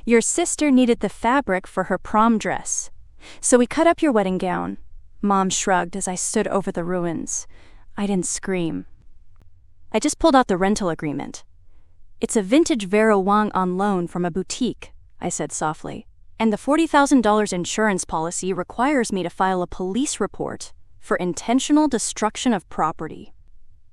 Your sister needed the fabric for her prom dress. So we cut up your wedding gown. Mom shrugged as I stood over the ruins. I didn't scream. I just pulled out the rental agreement. It's a vintage Vera Wang on loan from a boutique, I said softly. And the $40,000 insurance policy requires me to file a police report for intentional destruction of property.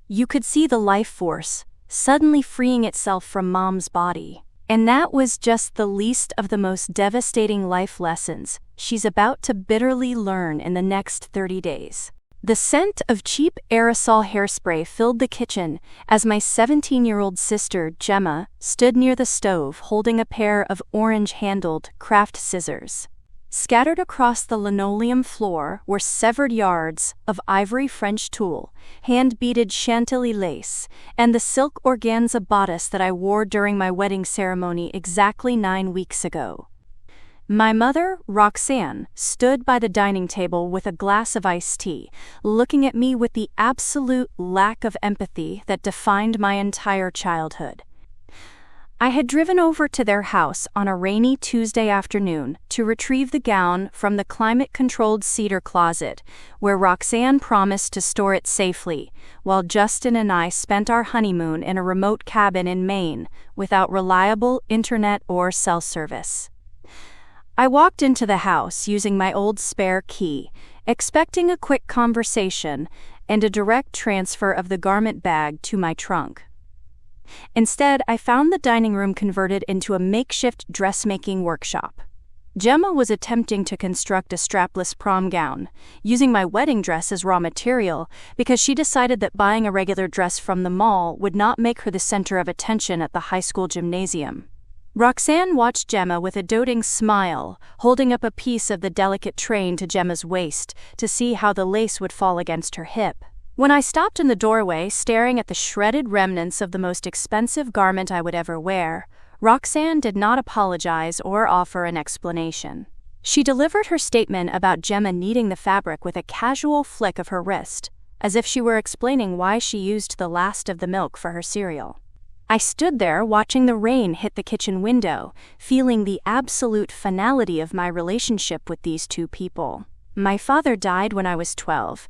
You could see the life force suddenly freeing itself from Mom's body. And that was just the least of the most devastating life lessons she's about to bitterly learn in the next 30 days. The scent of cheap aerosol hairspray filled the kitchen as my 17-year-old sister, Gemma, stood near the stove holding a pair of orange-handled craft scissors. Scattered across the linoleum floor were severed yards of ivory French tulle, hand-beaded Chantilly lace, and the silk organza bodice that I wore during my wedding ceremony exactly 9 weeks ago. My mother, Roxanne, stood by the dining table with a glass of iced tea, looking at me with the absolute lack of empathy that defined my entire childhood. I had driven over to their house on a rainy Tuesday afternoon to retrieve the gown from the climate-controlled cedar closet, where Roxanne promised to store it safely, while Justin and I spent our honeymoon in a remote cabin in Maine without reliable internet or cell service. I walked into the house using my old spare key, expecting a quick conversation and a direct transfer of the garment bag to my trunk. Instead, I found the dining room converted into a makeshift dressmaking workshop. Gemma was attempting to construct a strapless prom gown, using my wedding dress as raw material because she decided that buying a regular dress from the mall would not make her the center of attention at the high school gymnasium. Roxanne watched Gemma with a doting smile, holding up a piece of the delicate train to Gemma's waist to see how the lace would fall against her hip. When I stopped in the doorway staring at the shredded remnants of the most expensive garment I would ever wear, Roxanne did not apologize or offer an explanation. She delivered her statement about Gemma needing the fabric with a casual flick of her wrist, as if she were explaining why she used the last of the milk for her cereal. I stood there watching the rain hit the kitchen window, feeling the absolute finality of my relationship with these two people. My father died when I was 12,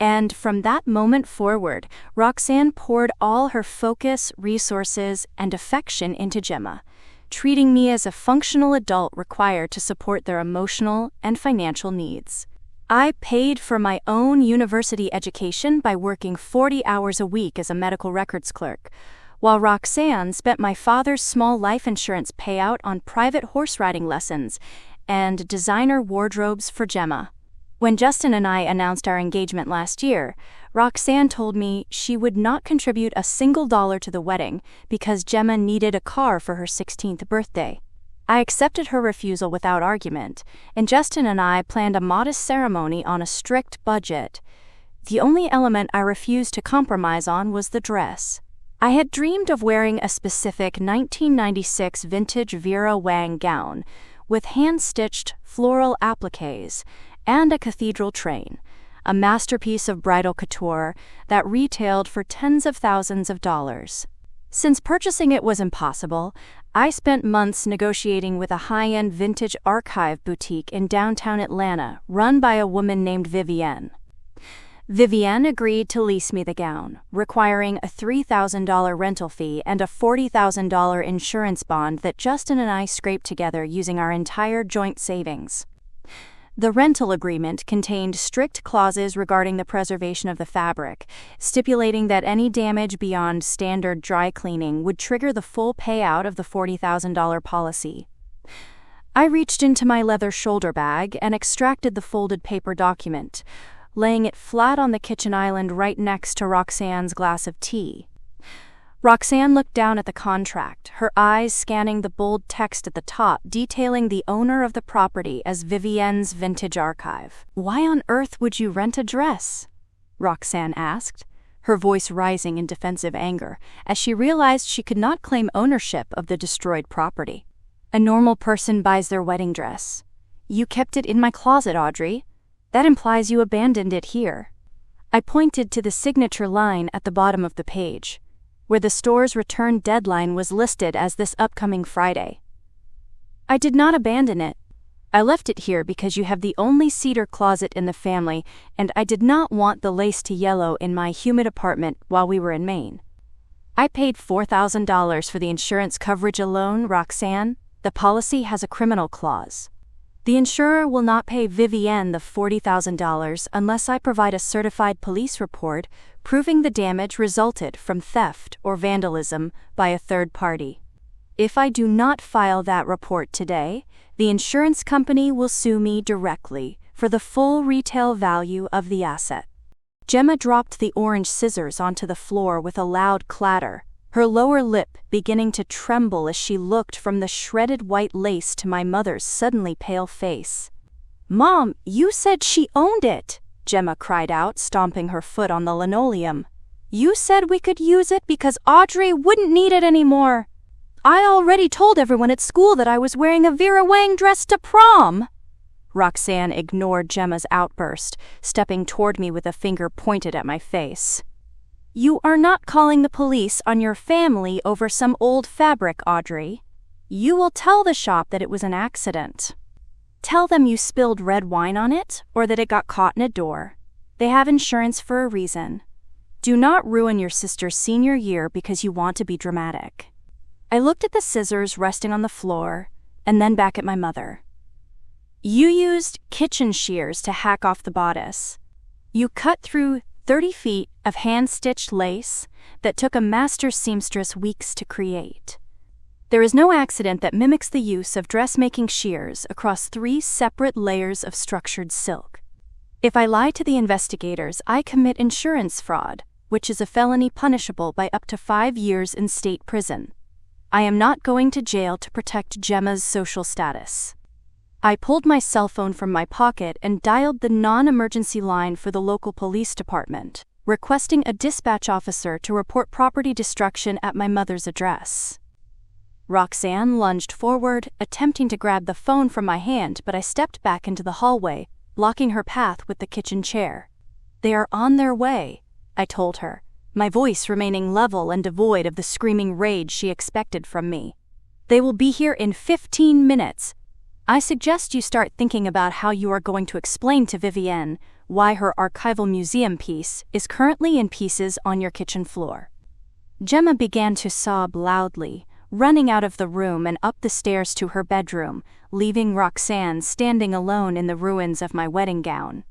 and from that moment forward, Roxanne poured all her focus, resources, and affection into Gemma, treating me as a functional adult required to support their emotional and financial needs. I paid for my own university education by working 40 hours a week as a medical records clerk, while Roxanne spent my father's small life insurance payout on private horse riding lessons and designer wardrobes for Gemma. When Justin and I announced our engagement last year, Roxanne told me she would not contribute a single dollar to the wedding because Gemma needed a car for her 16th birthday. I accepted her refusal without argument, and Justin and I planned a modest ceremony on a strict budget. The only element I refused to compromise on was the dress. I had dreamed of wearing a specific 1996 vintage Vera Wang gown with hand-stitched floral appliques and a cathedral train, a masterpiece of bridal couture that retailed for tens of thousands of dollars. Since purchasing it was impossible, I spent months negotiating with a high-end vintage archive boutique in downtown Atlanta run by a woman named Vivienne. Vivienne agreed to lease me the gown, requiring a $3,000 rental fee and a $40,000 insurance bond that Justin and I scraped together using our entire joint savings. The rental agreement contained strict clauses regarding the preservation of the fabric, stipulating that any damage beyond standard dry cleaning would trigger the full payout of the $40,000 policy. I reached into my leather shoulder bag and extracted the folded paper document, laying it flat on the kitchen island right next to Roxanne's glass of tea. Roxanne looked down at the contract, her eyes scanning the bold text at the top detailing the owner of the property as Vivienne's Vintage Archive. "Why on earth would you rent a dress?" Roxanne asked, her voice rising in defensive anger as she realized she could not claim ownership of the destroyed property. "A normal person buys their wedding dress. You kept it in my closet, Audrey. That implies you abandoned it here." I pointed to the signature line at the bottom of the page, where the store's return deadline was listed as this upcoming Friday. I did not abandon it. I left it here because you have the only cedar closet in the family, and I did not want the lace to yellow in my humid apartment while we were in Maine. I paid $4,000 for the insurance coverage alone, Roxanne. The policy has a criminal clause. The insurer will not pay Vivienne the $40,000 unless I provide a certified police report proving the damage resulted from theft or vandalism by a third party. If I do not file that report today, the insurance company will sue me directly for the full retail value of the asset. Gemma dropped the orange scissors onto the floor with a loud clatter, her lower lip beginning to tremble as she looked from the shredded white lace to my mother's suddenly pale face. "Mom, you said she owned it," Gemma cried out, stomping her foot on the linoleum. "You said we could use it because Audrey wouldn't need it anymore. I already told everyone at school that I was wearing a Vera Wang dress to prom." Roxanne ignored Gemma's outburst, stepping toward me with a finger pointed at my face. "You are not calling the police on your family over some old fabric, Audrey. You will tell the shop that it was an accident. Tell them you spilled red wine on it or that it got caught in a door. They have insurance for a reason. Do not ruin your sister's senior year because you want to be dramatic." I looked at the scissors resting on the floor and then back at my mother. "You used kitchen shears to hack off the bodice. You cut through 30 feet of hand-stitched lace that took a master seamstress weeks to create. There is no accident that mimics the use of dressmaking shears across 3 separate layers of structured silk. If I lie to the investigators, I commit insurance fraud, which is a felony punishable by up to 5 years in state prison. I am not going to jail to protect Gemma's social status." I pulled my cell phone from my pocket and dialed the non-emergency line for the local police department, requesting a dispatch officer to report property destruction at my mother's address. Roxanne lunged forward, attempting to grab the phone from my hand, but I stepped back into the hallway, blocking her path with the kitchen chair. "They are on their way," I told her, my voice remaining level and devoid of the screaming rage she expected from me. "They will be here in 15 minutes. I suggest you start thinking about how you are going to explain to Vivienne why her archival museum piece is currently in pieces on your kitchen floor." Gemma began to sob loudly, running out of the room and up the stairs to her bedroom, leaving Roxanne standing alone in the ruins of my wedding gown.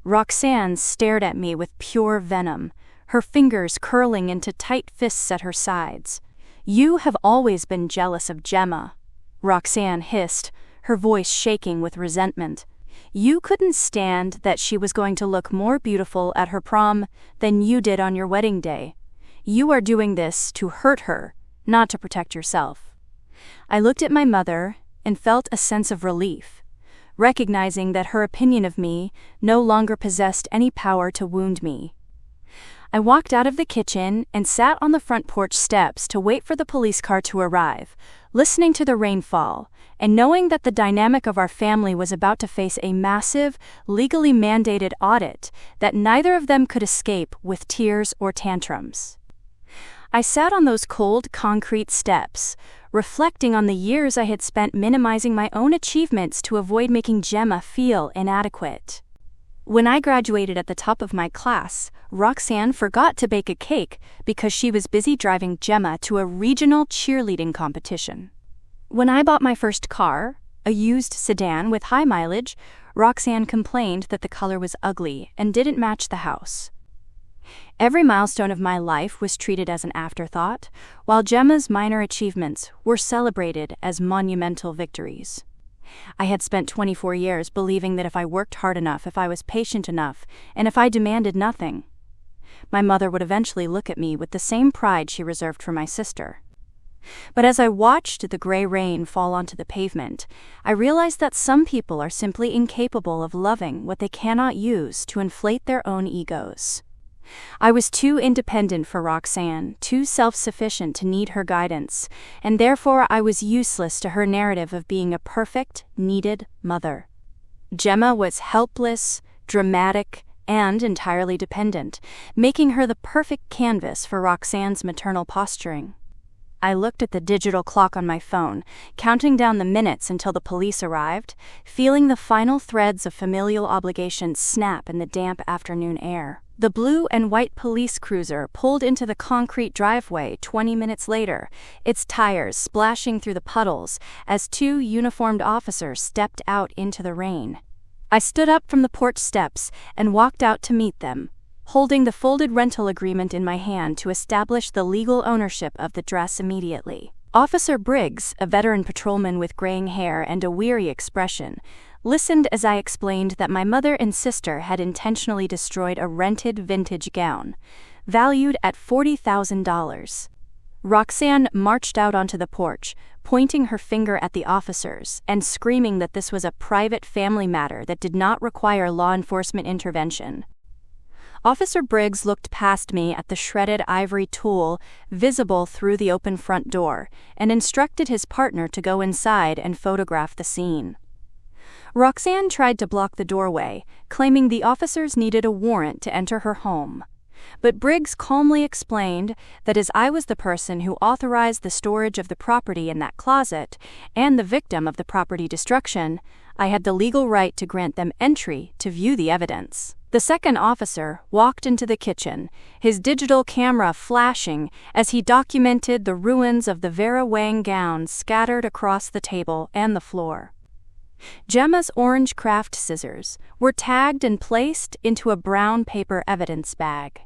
Roxanne stared at me with pure venom, her fingers curling into tight fists at her sides. "You have always been jealous of Gemma," Roxanne hissed, her voice shaking with resentment. "You couldn't stand that she was going to look more beautiful at her prom than you did on your wedding day. You are doing this to hurt her, not to protect yourself." I looked at my mother and felt a sense of relief, recognizing that her opinion of me no longer possessed any power to wound me. I walked out of the kitchen and sat on the front porch steps to wait for the police car to arrive, listening to the rain fall, and knowing that the dynamic of our family was about to face a massive, legally mandated audit that neither of them could escape with tears or tantrums. I sat on those cold concrete steps, reflecting on the years I had spent minimizing my own achievements to avoid making Gemma feel inadequate. When I graduated at the top of my class, Roxanne forgot to bake a cake because she was busy driving Gemma to a regional cheerleading competition. When I bought my first car, a used sedan with high mileage, Roxanne complained that the color was ugly and didn't match the house. Every milestone of my life was treated as an afterthought, while Gemma's minor achievements were celebrated as monumental victories. I had spent 24 years believing that if I worked hard enough, if I was patient enough, and if I demanded nothing, my mother would eventually look at me with the same pride she reserved for my sister. But as I watched the gray rain fall onto the pavement, I realized that some people are simply incapable of loving what they cannot use to inflate their own egos. I was too independent for Roxanne, too self-sufficient to need her guidance, and therefore I was useless to her narrative of being a perfect, needed mother. Gemma was helpless, dramatic, and entirely dependent, making her the perfect canvas for Roxanne's maternal posturing. I looked at the digital clock on my phone, counting down the minutes until the police arrived, feeling the final threads of familial obligation snap in the damp afternoon air. The blue and white police cruiser pulled into the concrete driveway 20 minutes later, its tires splashing through the puddles as two uniformed officers stepped out into the rain. I stood up from the porch steps and walked out to meet them, holding the folded rental agreement in my hand to establish the legal ownership of the dress immediately. Officer Briggs, a veteran patrolman with graying hair and a weary expression, listened as I explained that my mother and sister had intentionally destroyed a rented vintage gown, valued at $40,000. Roxanne marched out onto the porch, pointing her finger at the officers and screaming that this was a private family matter that did not require law enforcement intervention. Officer Briggs looked past me at the shredded ivory tool visible through the open front door and instructed his partner to go inside and photograph the scene. Roxanne tried to block the doorway, claiming the officers needed a warrant to enter her home. But Briggs calmly explained that as I was the person who authorized the storage of the property in that closet and the victim of the property destruction, I had the legal right to grant them entry to view the evidence. The second officer walked into the kitchen, his digital camera flashing as he documented the ruins of the Vera Wang gown scattered across the table and the floor. Gemma's orange craft scissors were tagged and placed into a brown paper evidence bag.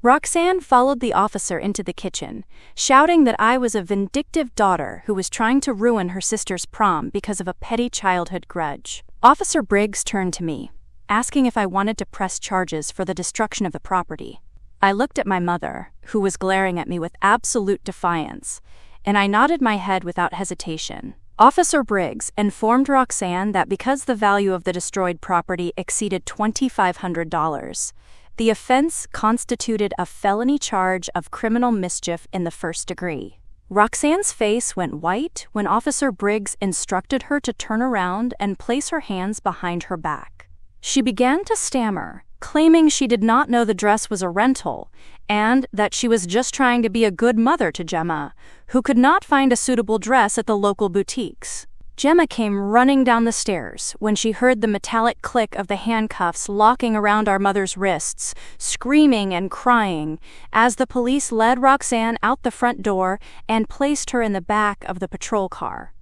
Roxanne followed the officer into the kitchen, shouting that I was a vindictive daughter who was trying to ruin her sister's prom because of a petty childhood grudge. Officer Briggs turned to me, asking if I wanted to press charges for the destruction of the property. I looked at my mother, who was glaring at me with absolute defiance, and I nodded my head without hesitation. Officer Briggs informed Roxanne that because the value of the destroyed property exceeded $2,500, the offense constituted a felony charge of criminal mischief in the first degree. Roxanne's face went white when Officer Briggs instructed her to turn around and place her hands behind her back. She began to stammer, claiming she did not know the dress was a rental and that she was just trying to be a good mother to Gemma, who could not find a suitable dress at the local boutiques. Gemma came running down the stairs when she heard the metallic click of the handcuffs locking around our mother's wrists, screaming and crying as the police led Roxanne out the front door and placed her in the back of the patrol car.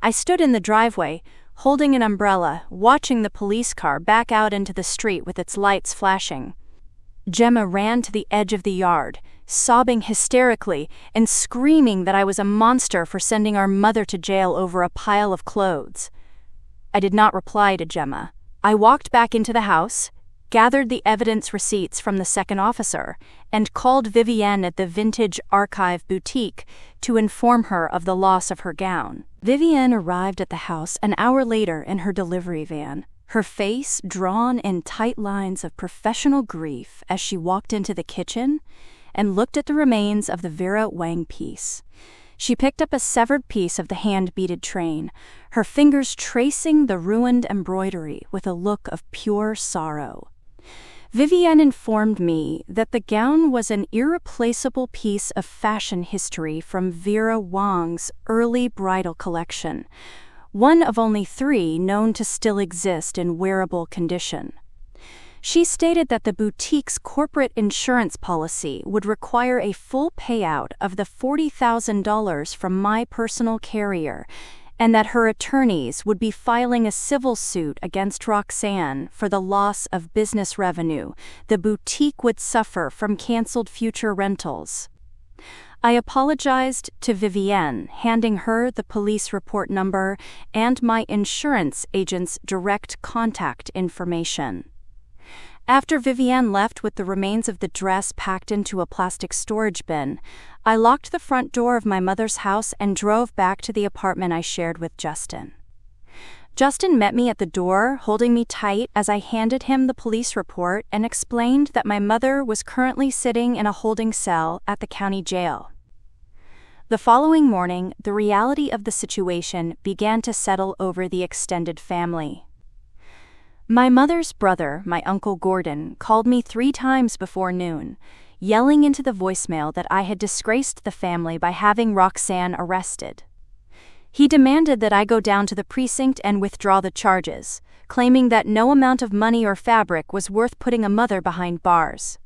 I stood in the driveway, holding an umbrella, watching the police car back out into the street with its lights flashing. Gemma ran to the edge of the yard, sobbing hysterically and screaming that I was a monster for sending our mother to jail over a pile of clothes. I did not reply to Gemma. I walked back into the house, gathered the evidence receipts from the second officer, and called Vivienne at the Vintage Archive boutique to inform her of the loss of her gown. Vivienne arrived at the house an hour later in her delivery van, her face drawn in tight lines of professional grief as she walked into the kitchen and looked at the remains of the Vera Wang piece. She picked up a severed piece of the hand-beaded train, her fingers tracing the ruined embroidery with a look of pure sorrow. Vivienne informed me that the gown was an irreplaceable piece of fashion history from Vera Wang's early bridal collection, one of only 3 known to still exist in wearable condition. She stated that the boutique's corporate insurance policy would require a full payout of the $40,000 from my personal carrier, and that her attorneys would be filing a civil suit against Roxanne for the loss of business revenue the boutique would suffer from canceled future rentals. I apologized to Vivienne, handing her the police report number and my insurance agent's direct contact information. After Vivienne left with the remains of the dress packed into a plastic storage bin, I locked the front door of my mother's house and drove back to the apartment I shared with Justin. Justin met me at the door, holding me tight as I handed him the police report and explained that my mother was currently sitting in a holding cell at the county jail. The following morning, the reality of the situation began to settle over the extended family. My mother's brother, my Uncle Gordon, called me 3 times before noon, yelling into the voicemail that I had disgraced the family by having Roxanne arrested. He demanded that I go down to the precinct and withdraw the charges, claiming that no amount of money or fabric was worth putting a mother behind bars.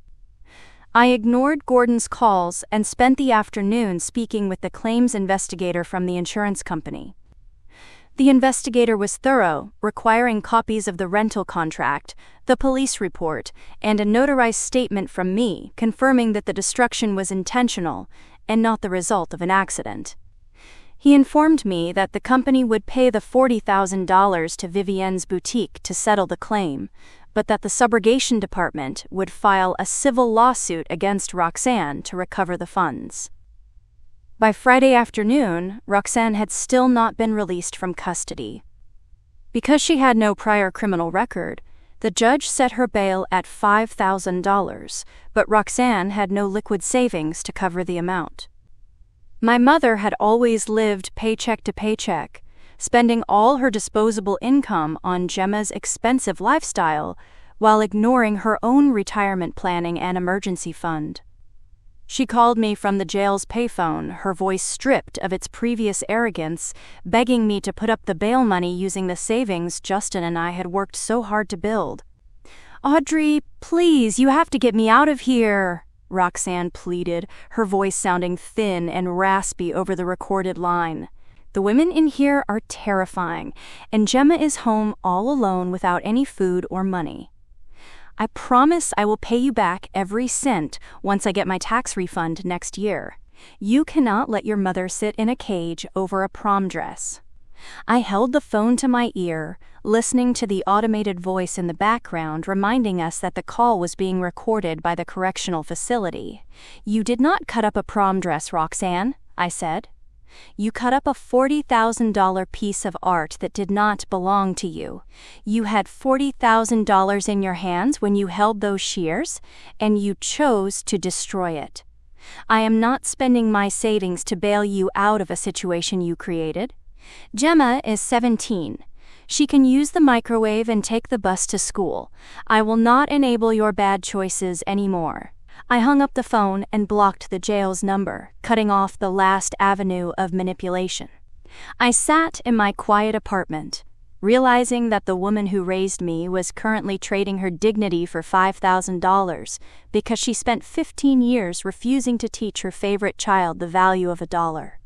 I ignored Gordon's calls and spent the afternoon speaking with the claims investigator from the insurance company. The investigator was thorough, requiring copies of the rental contract, the police report, and a notarized statement from me confirming that the destruction was intentional and not the result of an accident. He informed me that the company would pay the $40,000 to Vivienne's boutique to settle the claim, but that the subrogation department would file a civil lawsuit against Roxanne to recover the funds. By Friday afternoon, Roxanne had still not been released from custody. Because she had no prior criminal record, the judge set her bail at $5,000, but Roxanne had no liquid savings to cover the amount. My mother had always lived paycheck to paycheck, spending all her disposable income on Gemma's expensive lifestyle while ignoring her own retirement planning and emergency fund. She called me from the jail's payphone, her voice stripped of its previous arrogance, begging me to put up the bail money using the savings Justin and I had worked so hard to build. "Audrey, please, you have to get me out of here," Roxanne pleaded, her voice sounding thin and raspy over the recorded line. "The women in here are terrifying, and Gemma is home all alone without any food or money. I promise I will pay you back every cent once I get my tax refund next year. You cannot let your mother sit in a cage over a prom dress." I held the phone to my ear, listening to the automated voice in the background reminding us that the call was being recorded by the correctional facility. "You did not cut up a prom dress, Roxanne," I said. "You cut up a $40,000 piece of art that did not belong to you. You had $40,000 in your hands when you held those shears, and you chose to destroy it. I am not spending my savings to bail you out of a situation you created. Gemma is 17. She can use the microwave and take the bus to school. I will not enable your bad choices anymore." I hung up the phone and blocked the jail's number, cutting off the last avenue of manipulation. I sat in my quiet apartment, realizing that the woman who raised me was currently trading her dignity for $5,000 because she spent 15 years refusing to teach her favorite child the value of $1.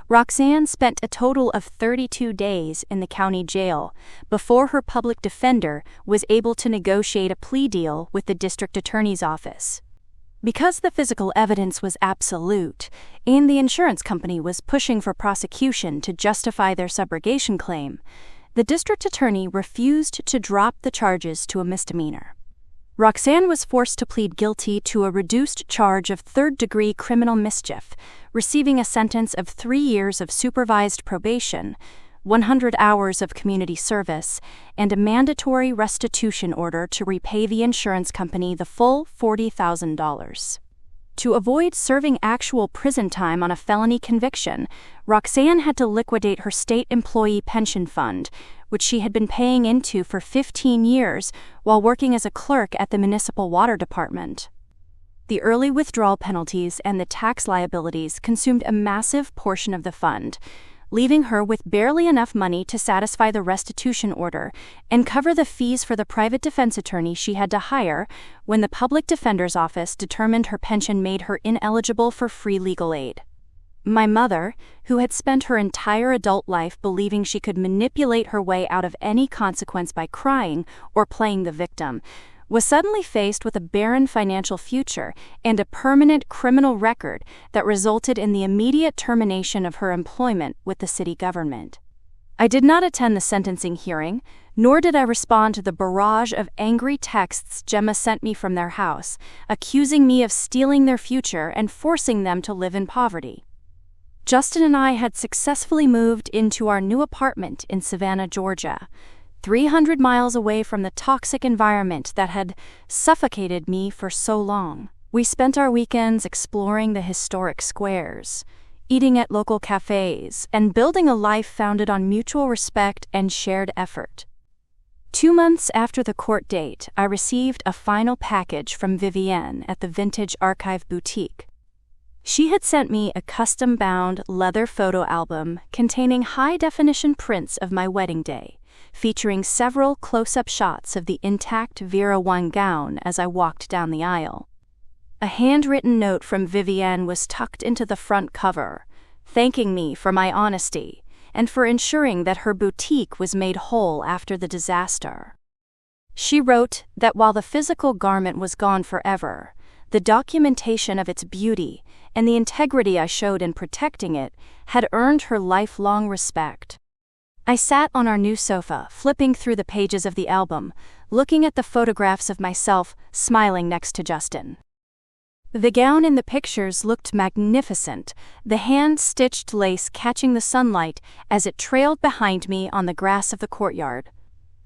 Roxanne spent a total of 32 days in the county jail before her public defender was able to negotiate a plea deal with the district attorney's office. Because the physical evidence was absolute, and the insurance company was pushing for prosecution to justify their subrogation claim, the district attorney refused to drop the charges to a misdemeanor. Roxanne was forced to plead guilty to a reduced charge of third-degree criminal mischief, receiving a sentence of 3 years of supervised probation, 100 hours of community service, and a mandatory restitution order to repay the insurance company the full $40,000. To avoid serving actual prison time on a felony conviction, Roxanne had to liquidate her state employee pension fund, which she had been paying into for 15 years while working as a clerk at the municipal water department. The early withdrawal penalties and the tax liabilities consumed a massive portion of the fund, leaving her with barely enough money to satisfy the restitution order and cover the fees for the private defense attorney she had to hire when the public defender's office determined her pension made her ineligible for free legal aid. My mother, who had spent her entire adult life believing she could manipulate her way out of any consequence by crying or playing the victim, was suddenly faced with a barren financial future and a permanent criminal record that resulted in the immediate termination of her employment with the city government. I did not attend the sentencing hearing, nor did I respond to the barrage of angry texts Gemma sent me from their house, accusing me of stealing their future and forcing them to live in poverty. Justin and I had successfully moved into our new apartment in Savannah, Georgia, 300 miles away from the toxic environment that had suffocated me for so long. We spent our weekends exploring the historic squares, eating at local cafes, and building a life founded on mutual respect and shared effort. 2 months after the court date, I received a final package from Vivienne at the Vintage Archive Boutique. She had sent me a custom-bound leather photo album containing high-definition prints of my wedding day, featuring several close-up shots of the intact Vera Wang gown as I walked down the aisle. A handwritten note from Vivienne was tucked into the front cover, thanking me for my honesty and for ensuring that her boutique was made whole after the disaster. She wrote that while the physical garment was gone forever, the documentation of its beauty and the integrity I showed in protecting it had earned her lifelong respect. I sat on our new sofa, flipping through the pages of the album, looking at the photographs of myself smiling next to Justin. The gown in the pictures looked magnificent, the hand-stitched lace catching the sunlight as it trailed behind me on the grass of the courtyard.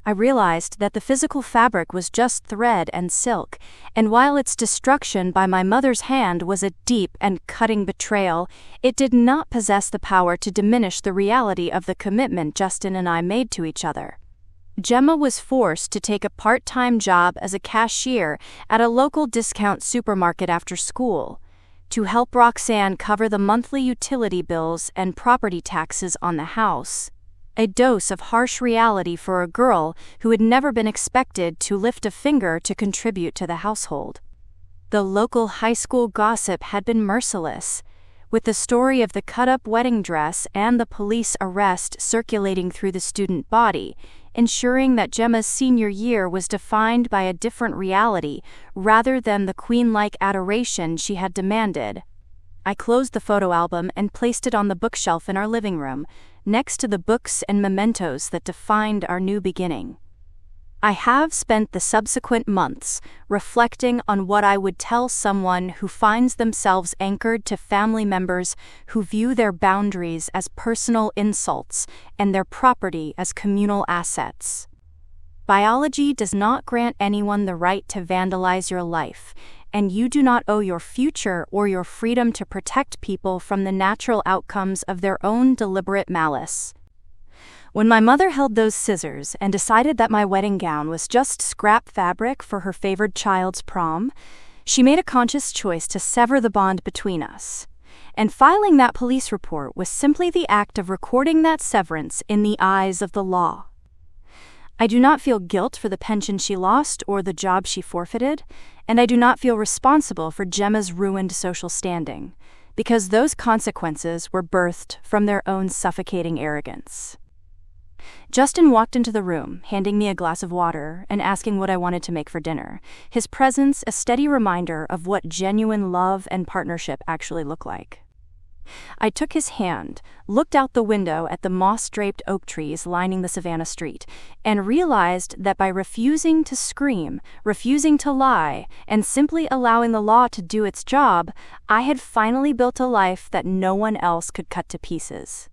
I realized that the physical fabric was just thread and silk, and while its destruction by my mother's hand was a deep and cutting betrayal, it did not possess the power to diminish the reality of the commitment Justin and I made to each other. Gemma was forced to take a part-time job as a cashier at a local discount supermarket after school, to help Roxanne cover the monthly utility bills and property taxes on the house. A dose of harsh reality for a girl who had never been expected to lift a finger to contribute to the household. The local high school gossip had been merciless, with the story of the cut-up wedding dress and the police arrest circulating through the student body, ensuring that Gemma's senior year was defined by a different reality rather than the queen-like adoration she had demanded. I closed the photo album and placed it on the bookshelf in our living room, next to the books and mementos that defined our new beginning. I have spent the subsequent months reflecting on what I would tell someone who finds themselves anchored to family members who view their boundaries as personal insults and their property as communal assets. Biology does not grant anyone the right to vandalize your life, and you do not owe your future or your freedom to protect people from the natural outcomes of their own deliberate malice. When my mother held those scissors and decided that my wedding gown was just scrap fabric for her favored child's prom, she made a conscious choice to sever the bond between us. And filing that police report was simply the act of recording that severance in the eyes of the law. I do not feel guilt for the pension she lost or the job she forfeited, and I do not feel responsible for Gemma's ruined social standing, because those consequences were birthed from their own suffocating arrogance. Justin walked into the room, handing me a glass of water and asking what I wanted to make for dinner, his presence a steady reminder of what genuine love and partnership actually look like. I took his hand, looked out the window at the moss-draped oak trees lining the Savannah street, and realized that by refusing to scream, refusing to lie, and simply allowing the law to do its job, I had finally built a life that no one else could cut to pieces.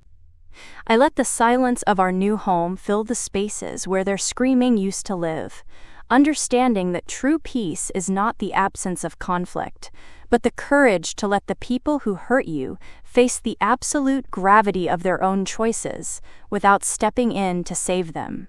I let the silence of our new home fill the spaces where their screaming used to live, understanding that true peace is not the absence of conflict, but the courage to let the people who hurt you face the absolute gravity of their own choices without stepping in to save them.